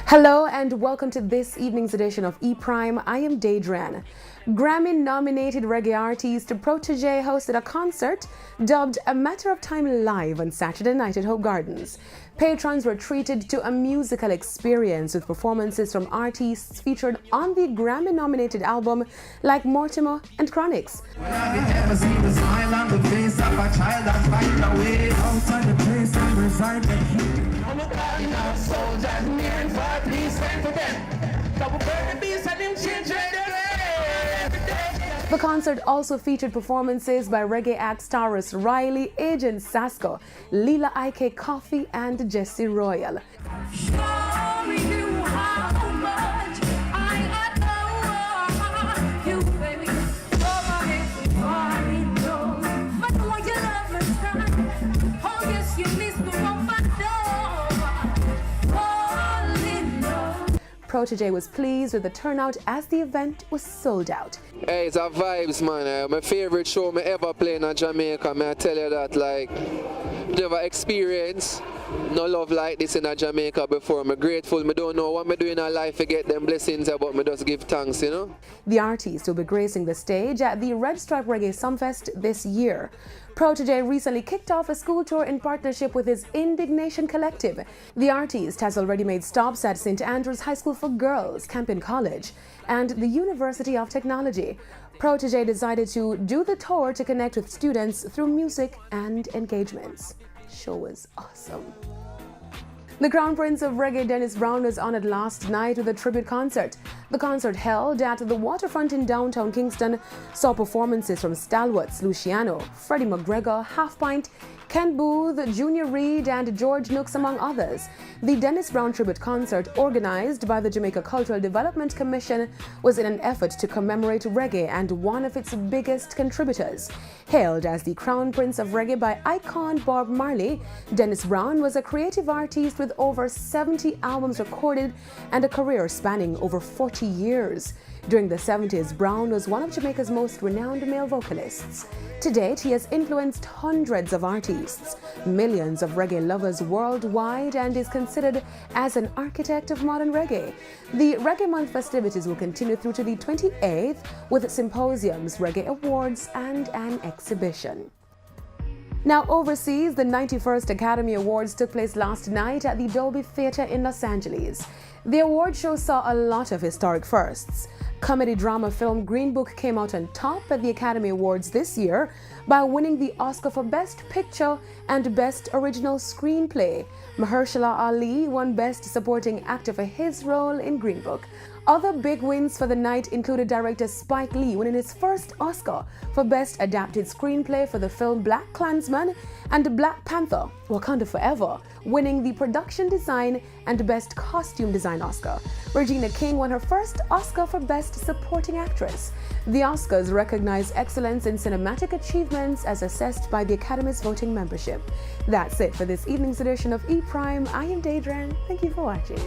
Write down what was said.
Hello and welcome to this evening's edition of E-Prime. I am Daedran. Grammy-nominated reggae artist Protoje hosted a concert dubbed A Matter of Time live on Saturday night at Hope Gardens. Patrons were treated to a musical experience with performances from artists featured on the Grammy-nominated album like Mortimer and Chronix. The concert also featured performances by reggae acts Taurus Riley, Agent Sasko, Leela Ike Coffee, and Jesse Royal. Protoje was pleased with the turnout as the event was sold out. Hey, it's a vibes, man. My favorite show me ever play in Jamaica. May I tell you that, like, never experience no love like this in Jamaica before. I'm grateful. I don't know what I do in my life to get them blessings, but I just give thanks, you know. The artist will be gracing the stage at the Red Stripe Reggae Sumfest this year. Protoje recently kicked off a school tour in partnership with his Indignation Collective. The artist has already made stops at St. Andrews High School for Girls, Campion College, and the University of Technology. Protoje decided to do the tour to connect with students through music and engagements. Show was awesome. The Crown Prince of Reggae Dennis Brown was honored last night with a tribute concert. The concert, held at the Waterfront in downtown Kingston, saw performances from stalwarts Luciano, Freddie McGregor, Half Pint, Ken Booth, Junior Reid, and George Nooks, among others. The Dennis Brown tribute concert, organized by the Jamaica Cultural Development Commission, was in an effort to commemorate reggae and one of its biggest contributors. Hailed as the Crown Prince of Reggae by icon Bob Marley, Dennis Brown was a creative artist with over 70 albums recorded and a career spanning over 40 years. During the 70s, Brown was one of Jamaica's most renowned male vocalists. To date, he has influenced hundreds of artists, millions of reggae lovers worldwide, and is considered as an architect of modern reggae. The Reggae Month festivities will continue through to the 28th with symposiums, reggae awards, and an exhibition. Now overseas, the 91st Academy Awards took place last night at the Dolby Theatre in Los Angeles. The award show saw a lot of historic firsts. Comedy drama film Green Book came out on top at the Academy Awards this year by winning the Oscar for Best Picture and Best Original Screenplay. Mahershala Ali won Best Supporting Actor for his role in Green Book. Other big wins for the night included director Spike Lee winning his first Oscar for Best Adapted Screenplay for the film Black Klansman, and Black Panther: Wakanda Forever winning the Production Design and Best Costume Design Oscar. Regina King won her first Oscar for Best Supporting Actress. The Oscars recognize excellence in cinematic achievements as assessed by the Academy's voting membership. That's it for this evening's edition of E-Prime. I am Daedran. Thank you for watching.